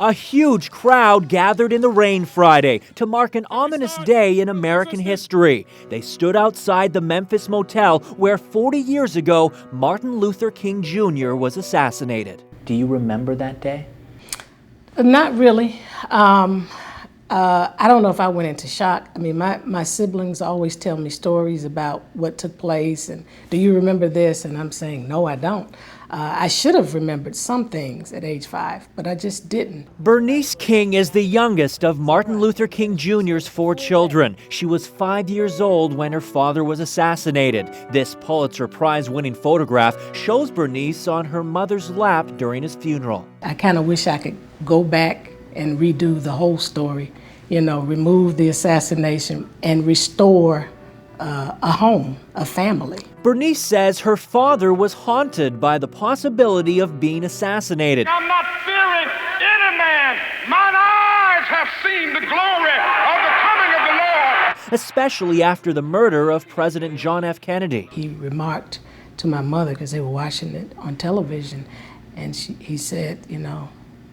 A huge crowd gathered in the rain Friday to mark an ominous day in American history. They stood outside the Memphis motel where 40 years ago, Martin Luther King Jr. was assassinated. Do you remember that day? Not really. I don't know if I went into shock. I mean, my siblings always tell me stories about what took place and do you remember this? And I'm saying, no, I don't. I should have remembered some things at age 5, but I just didn't. Bernice King is the youngest of Martin Luther King Jr.'s 4 children. She was 5 years old when her father was assassinated. This Pulitzer Prize-winning photograph shows Bernice on her mother's lap during his funeral. I kind of wish I could go back and redo the whole story, remove the assassination and restore a home, a family. Bernice says her father was haunted by the possibility of being assassinated. I'm not fearing any man. Mine eyes have seen the glory of the coming of the Lord. Especially after the murder of President John F. Kennedy. He remarked to my mother, because they were watching it on television, and he said,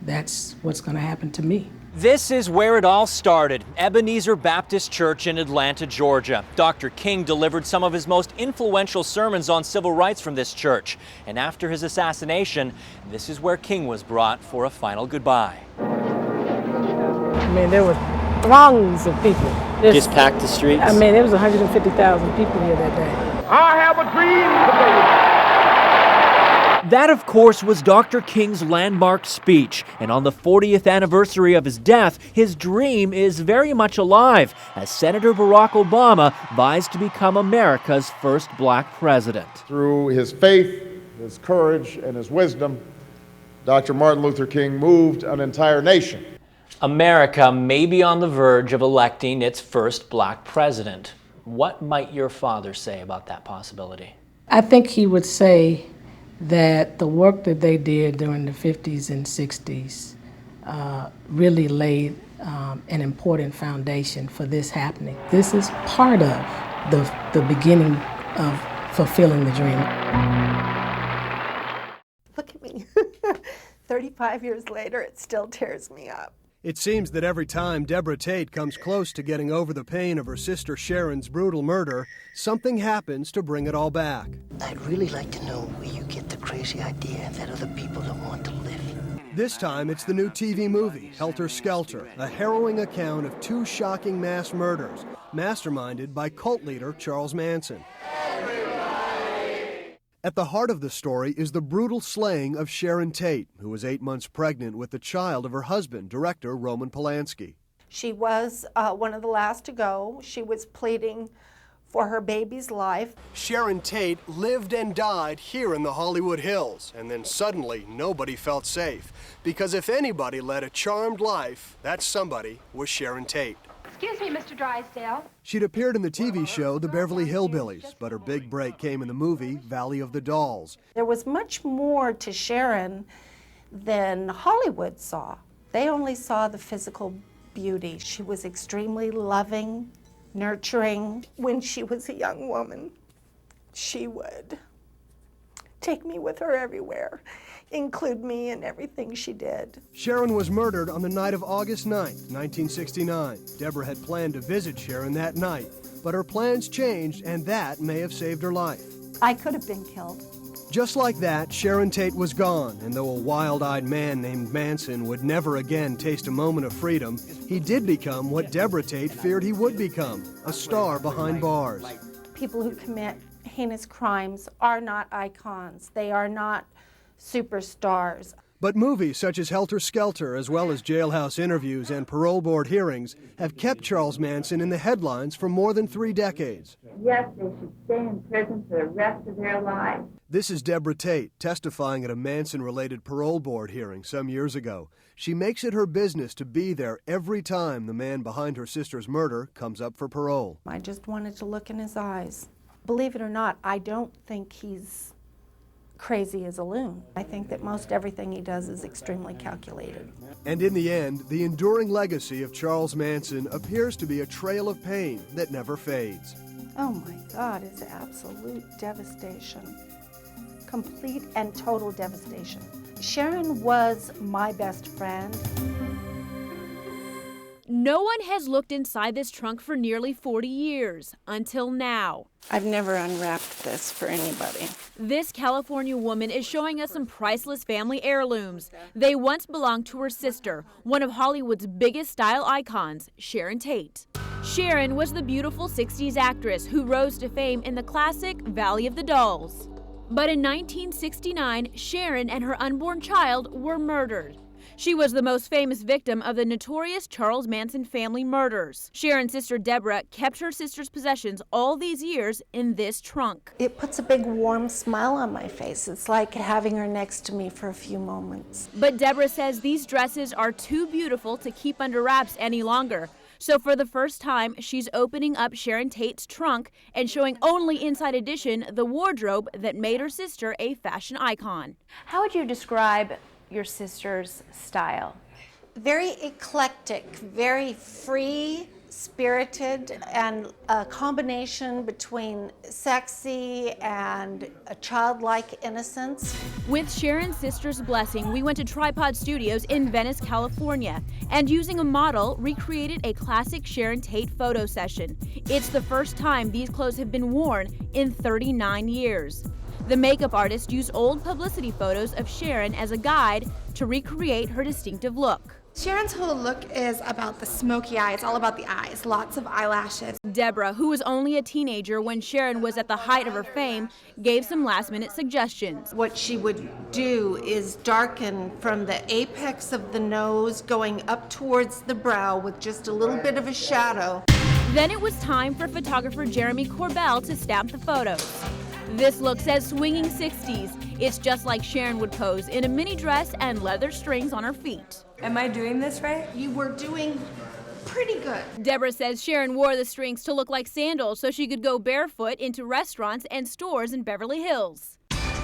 that's what's going to happen to me. This is where it all started, Ebenezer Baptist Church in Atlanta, Georgia. Dr. King delivered some of his most influential sermons on civil rights from this church. And after his assassination, this is where King was brought for a final goodbye. I mean, there were throngs of people. Just packed the streets? I mean, there was 150,000 people here that day. I have a dream today. That, of course, was Dr. King's landmark speech. And on the 40th anniversary of his death, his dream is very much alive as Senator Barack Obama vies to become America's first black president. Through his faith, his courage, and his wisdom, Dr. Martin Luther King moved an entire nation. America may be on the verge of electing its first black president. What might your father say about that possibility? I think he would say that the work that they did during the 50s and 60s really laid an important foundation for this happening. This is part of the beginning of fulfilling the dream. Look at me. 35 years later, it still tears me up. It seems that every time Deborah Tate comes close to getting over the pain of her sister Sharon's brutal murder, something happens to bring it all back. I'd really like to know where you get the crazy idea that other people don't want to live. This time it's the new TV movie, Helter Skelter, a harrowing account of 2 shocking mass murders, masterminded by cult leader Charles Manson. At the heart of the story is the brutal slaying of Sharon Tate, who was 8 months pregnant with the child of her husband, director Roman Polanski. She was one of the last to go. She was pleading for her baby's life. Sharon Tate lived and died here in the Hollywood Hills, and then suddenly nobody felt safe. Because if anybody led a charmed life, that somebody was Sharon Tate. Excuse me, Mr. Drysdale. She'd appeared in the TV show The Beverly Hillbillies, but her big break came in the movie Valley of the Dolls. There was much more to Sharon than Hollywood saw. They only saw the physical beauty. She was extremely loving, nurturing. When she was a young woman, she would take me with her everywhere, include me in everything she did. Sharon was murdered on the night of August 9th, 1969. Deborah had planned to visit Sharon that night, but her plans changed, and that may have saved her life. I could have been killed. Just like that, Sharon Tate was gone, and though a wild-eyed man named Manson would never again taste a moment of freedom, he did become what Deborah Tate feared he would become, a star behind bars. People who commit heinous crimes are not icons. They are not superstars. But movies such as Helter Skelter, as well as jailhouse interviews and parole board hearings, have kept Charles Manson in the headlines for more than 3 decades. Yes, they should stay in prison for the rest of their lives. This is Deborah Tate testifying at a Manson-related parole board hearing some years ago. She makes it her business to be there every time the man behind her sister's murder comes up for parole. I just wanted to look in his eyes. Believe it or not, I don't think he's crazy as a loon. I think that most everything he does is extremely calculated. And in the end, the enduring legacy of Charles Manson appears to be a trail of pain that never fades. Oh my God, it's absolute devastation. Complete and total devastation. Sharon was my best friend. No one has looked inside this trunk for nearly 40 years, until now. I've never unwrapped this for anybody. This California woman is showing us some priceless family heirlooms. They once belonged to her sister, one of Hollywood's biggest style icons, Sharon Tate. Sharon was the beautiful 60s actress who rose to fame in the classic Valley of the Dolls. But in 1969, Sharon and her unborn child were murdered. She was the most famous victim of the notorious Charles Manson family murders. Sharon's sister Deborah kept her sister's possessions all these years in this trunk. It puts a big warm smile on my face. It's like having her next to me for a few moments. But Deborah says these dresses are too beautiful to keep under wraps any longer. So for the first time, she's opening up Sharon Tate's trunk and showing only inside edition the wardrobe that made her sister a fashion icon. How would you describe your sister's style? Very eclectic, very free, spirited, and a combination between sexy and a childlike innocence. With Sharon's sister's blessing, we went to Tripod Studios in Venice, California, and using a model, recreated a classic Sharon Tate photo session. It's the first time these clothes have been worn in 39 years. The makeup artist used old publicity photos of Sharon as a guide to recreate her distinctive look. Sharon's whole look is about the smoky eye. It's all about the eyes, lots of eyelashes. Deborah, who was only a teenager when Sharon was at the height of her fame, gave some last-minute suggestions. What she would do is darken from the apex of the nose going up towards the brow with just a little bit of a shadow. Then it was time for photographer Jeremy Corbell to stamp the photos. This look says swinging 60s. It's just like Sharon would pose in a mini dress and leather strings on her feet. Am I doing this right? You were doing pretty good. Deborah says Sharon wore the strings to look like sandals so she could go barefoot into restaurants and stores in Beverly Hills.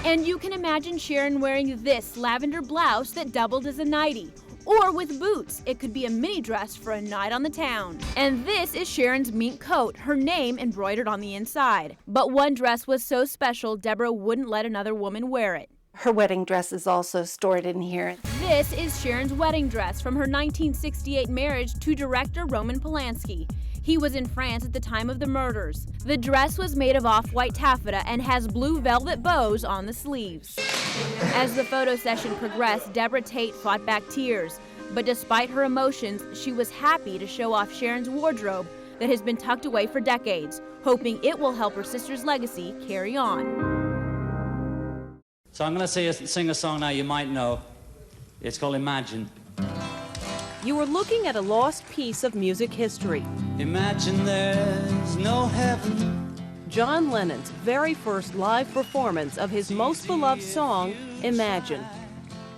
And you can imagine Sharon wearing this lavender blouse that doubled as a nightie. Or with boots, it could be a mini dress for a night on the town. And this is Sharon's mink coat, her name embroidered on the inside. But one dress was so special, Deborah wouldn't let another woman wear it. Her wedding dress is also stored in here. This is Sharon's wedding dress from her 1968 marriage to director Roman Polanski. He was in France at the time of the murders. The dress was made of off-white taffeta and has blue velvet bows on the sleeves. As the photo session progressed, Deborah Tate fought back tears. But despite her emotions, she was happy to show off Sharon's wardrobe that has been tucked away for decades, hoping it will help her sister's legacy carry on. So I'm going to sing a song now you might know. It's called Imagine. You are looking at a lost piece of music history. Imagine there's no heaven. John Lennon's very first live performance of his most beloved song, Imagine.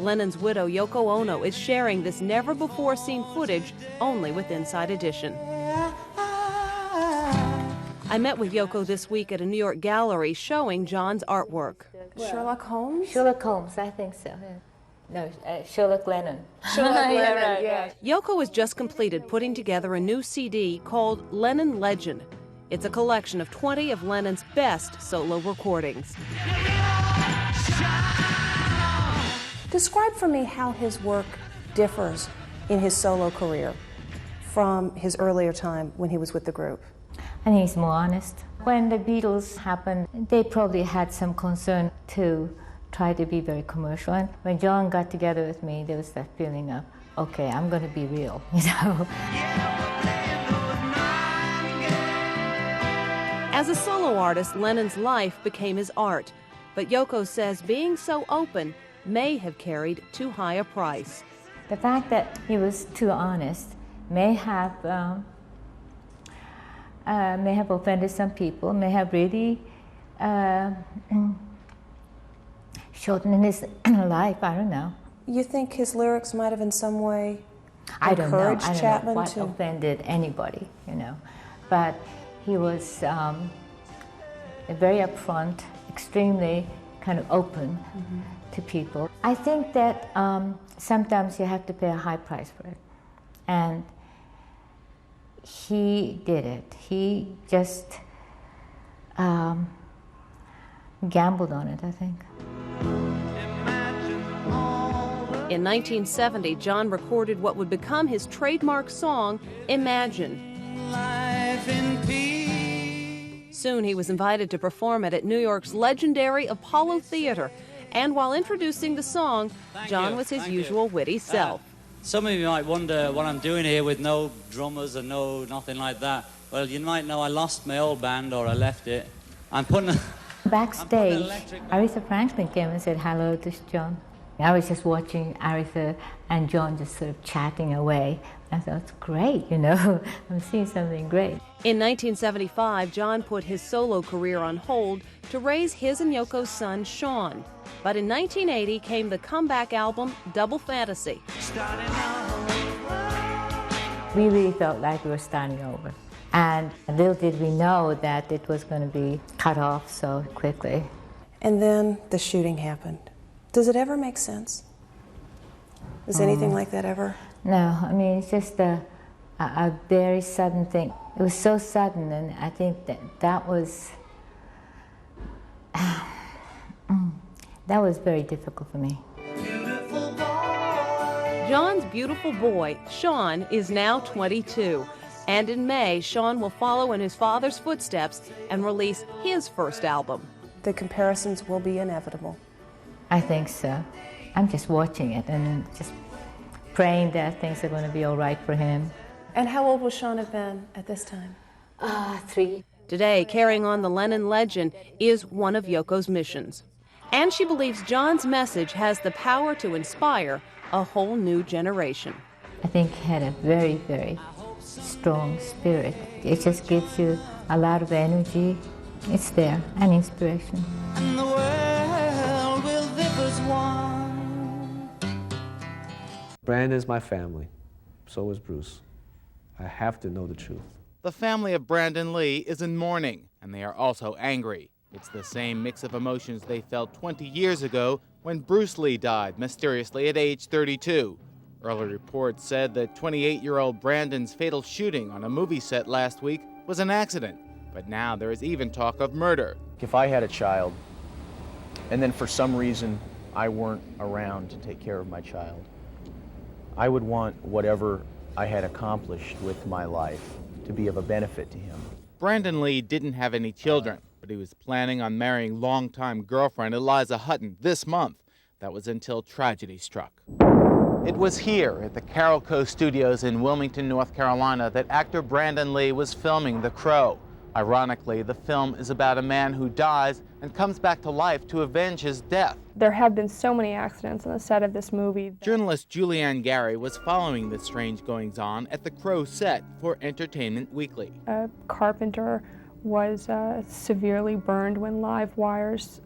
Lennon's widow, Yoko Ono, is sharing this never-before-seen footage only with Inside Edition. I met with Yoko this week at a New York gallery showing John's artwork. Sherlock Holmes? Sherlock Holmes, I think so. No, Sherlock Lennon. Sherlock Lennon, yeah. Yoko has just completed putting together a new CD called Lennon Legend. It's a collection of 20 of Lennon's best solo recordings. Describe for me how his work differs in his solo career from his earlier time when he was with the group. I think he's more honest. When the Beatles happened, they probably had some concern to try to be very commercial. And when John got together with me, there was that feeling of, okay, I'm going to be real, you know. As a solo artist, Lennon's life became his art. But Yoko says being so open may have carried too high a price. The fact that he was too honest may have offended some people, may have really shortened his life. I don't know. You think his lyrics might have in some way encouraged I don't Chapman know what to offended anybody, you know. But he was very upfront, extremely kind of open to people. I think that sometimes you have to pay a high price for it. And he did it. He just gambled on it, I think. In 1970, John recorded what would become his trademark song, Imagine. Soon he was invited to perform it at New York's legendary Apollo Theater. And while introducing the song, John was his usual witty self. Some of you might wonder what I'm doing here with no drummers and nothing like that. Well, you might know I lost my old band, or I left it. I'm putting Backstage, Aretha Franklin came and said hello to John. I was just watching Aretha and John just sort of chatting away. I thought, it's great, you know, I'm seeing something great. In 1975, John put his solo career on hold to raise his and Yoko's son, Sean. But in 1980 came the comeback album, Double Fantasy. We really felt like we were starting over. And little did we know that it was going to be cut off so quickly. And then the shooting happened. Does it ever make sense? Is anything like that ever? No, I mean, it's just a very sudden thing. It was so sudden, and I think that was very difficult for me. John's beautiful boy, Sean, is now 22. And in May, Sean will follow in his father's footsteps and release his first album. The comparisons will be inevitable. I think so. I'm just watching it and just praying that things are going to be all right for him. And how old will Sean have been at this time? 3. Today, carrying on the Lennon legend is one of Yoko's missions. And she believes John's message has the power to inspire a whole new generation. I think he had a very, very strong spirit. It just gives you a lot of energy. It's there, and inspiration. And the world will live as one. Brandon's my family. So is Bruce. I have to know the truth. The family of Brandon Lee is in mourning, and they are also angry. It's the same mix of emotions they felt 20 years ago when Bruce Lee died mysteriously at age 32. Early reports said that 28-year-old Brandon's fatal shooting on a movie set last week was an accident, but now there is even talk of murder. If I had a child, and then for some reason I weren't around to take care of my child, I would want whatever I had accomplished with my life to be of a benefit to him. Brandon Lee didn't have any children, but he was planning on marrying longtime girlfriend Eliza Hutton this month. That was until tragedy struck. It was here at the Carroll Co. Studios in Wilmington, North Carolina, that actor Brandon Lee was filming The Crow. Ironically, the film is about a man who dies and comes back to life to avenge his death. There have been so many accidents on the set of this movie. Journalist Julianne Gary was following the strange goings-on at The Crow set for Entertainment Weekly. A carpenter was severely burned when live wires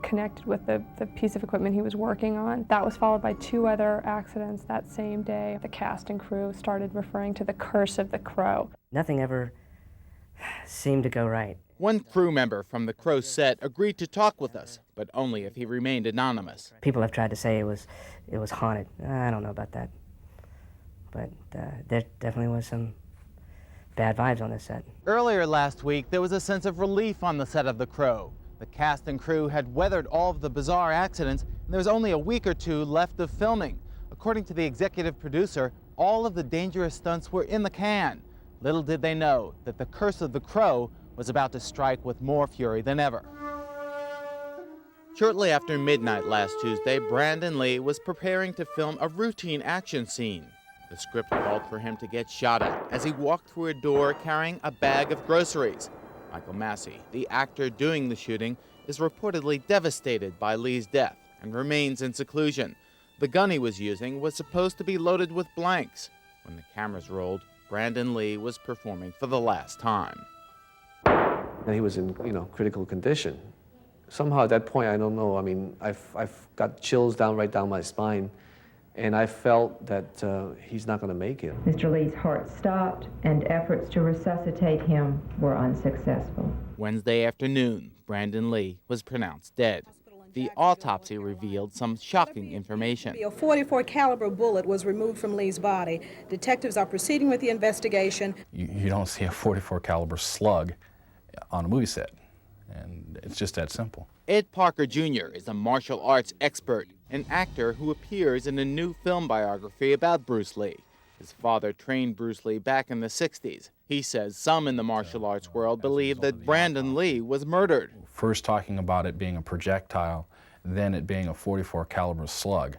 connected with the piece of equipment he was working on. That was followed by 2 other accidents that same day. The cast and crew started referring to the curse of the crow. Nothing ever seemed to go right. One crew member from the Crow set agreed to talk with us, but only if he remained anonymous. People have tried to say it was haunted. I don't know about that. But there definitely was some bad vibes on this set. Earlier last week, there was a sense of relief on the set of The Crow. The cast and crew had weathered all of the bizarre accidents, and there was only a week or 2 left of filming. According to the executive producer, all of the dangerous stunts were in the can. Little did they know that the curse of the Crow was about to strike with more fury than ever. Shortly after midnight last Tuesday, Brandon Lee was preparing to film a routine action scene. The script called for him to get shot at as he walked through a door carrying a bag of groceries. Michael Massey, the actor doing the shooting, is reportedly devastated by Lee's death and remains in seclusion. The gun he was using was supposed to be loaded with blanks. When the cameras rolled, Brandon Lee was performing for the last time. And he was in, critical condition. Somehow at that point, I don't know, I've got chills right down my spine, and I felt that he's not going to make it. Mr. Lee's heart stopped, and efforts to resuscitate him were unsuccessful. Wednesday afternoon, Brandon Lee was pronounced dead. The autopsy revealed some shocking information. A .44 caliber bullet was removed from Lee's body. Detectives are proceeding with the investigation. You don't see a .44 caliber slug on a movie set, and it's just that simple. Ed Parker Jr. is a martial arts expert an actor who appears in a new film biography about Bruce Lee. His father trained Bruce Lee back in the 60s. He says some in the martial arts world believe that Brandon Lee was murdered. First talking about it being a projectile, then it being a .44 caliber slug.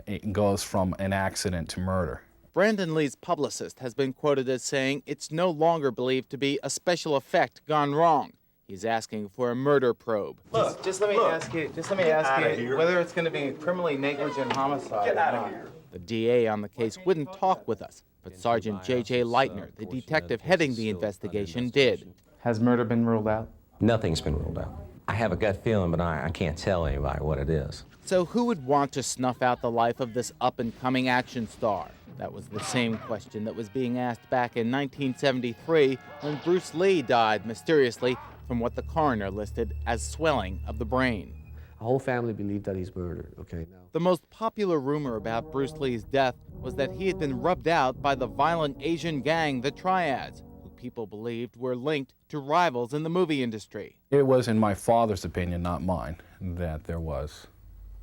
It goes from an accident to murder. Brandon Lee's publicist has been quoted as saying it's no longer believed to be a special effect gone wrong. He's asking for a murder probe. Look, just let me ask you whether it's going to be criminally negligent homicide. Get out of here. The DA on the case wouldn't talk with us, but Sergeant J.J. Leitner, the detective heading the investigation, did. Has murder been ruled out? Nothing's been ruled out. I have a gut feeling, but I can't tell anybody what it is. So who would want to snuff out the life of this up-and-coming action star? That was the same question that was being asked back in 1973 when Bruce Lee died mysteriously from what the coroner listed as swelling of the brain. The whole family believed that he's murdered, okay? Now, the most popular rumor about Bruce Lee's death was that he had been rubbed out by the violent Asian gang, the Triads, who people believed were linked to rivals in the movie industry. It was, in my father's opinion, not mine, that there was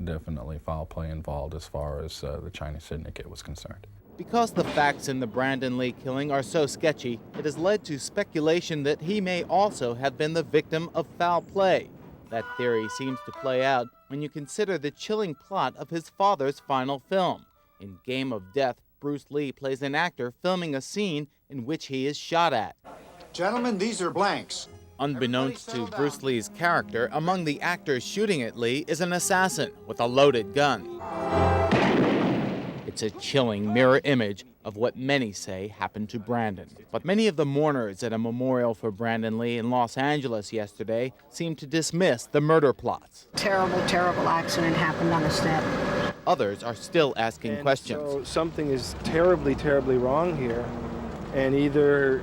definitely foul play involved as far as the Chinese syndicate was concerned. Because the facts in the Brandon Lee killing are so sketchy, it has led to speculation that he may also have been the victim of foul play. That theory seems to play out when you consider the chilling plot of his father's final film. In Game of Death, Bruce Lee plays an actor filming a scene in which he is shot at. Gentlemen, these are blanks. Unbeknownst to Bruce Lee's character, among the actors shooting at Lee is an assassin with a loaded gun. It's a chilling mirror image of what many say happened to Brandon. But many of the mourners at a memorial for Brandon Lee in Los Angeles yesterday seemed to dismiss the murder plots. Terrible, terrible accident happened on the set. Others are still asking questions. So something is terribly, terribly wrong here. And either,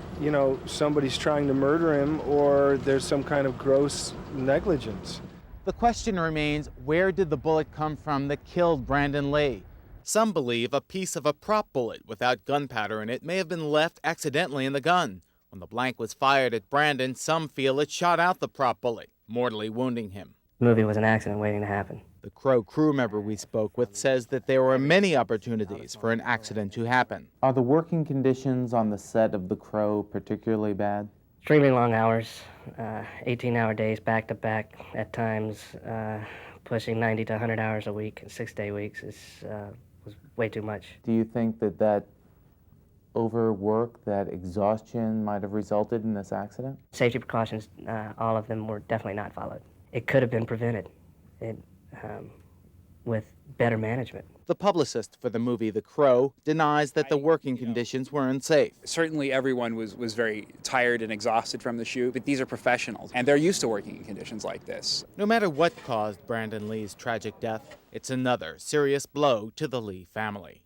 somebody's trying to murder him or there's some kind of gross negligence. The question remains, where did the bullet come from that killed Brandon Lee? Some believe a piece of a prop bullet without gunpowder in it may have been left accidentally in the gun. When the blank was fired at Brandon, some feel it shot out the prop bullet, mortally wounding him. The movie was an accident waiting to happen. The Crow crew member we spoke with says that there were many opportunities for an accident to happen. Are the working conditions on the set of The Crow particularly bad? Extremely long hours, 18-hour days back-to-back at times, pushing 90 to 100 hours a week, 6-day weeks was way too much. Do you think that overwork, that exhaustion might have resulted in this accident? Safety precautions, all of them were definitely not followed. It could have been prevented with better management. The publicist for the movie The Crow denies that the working conditions were unsafe. Certainly everyone was very tired and exhausted from the shoot, but these are professionals, and they're used to working in conditions like this. No matter what caused Brandon Lee's tragic death, it's another serious blow to the Lee family.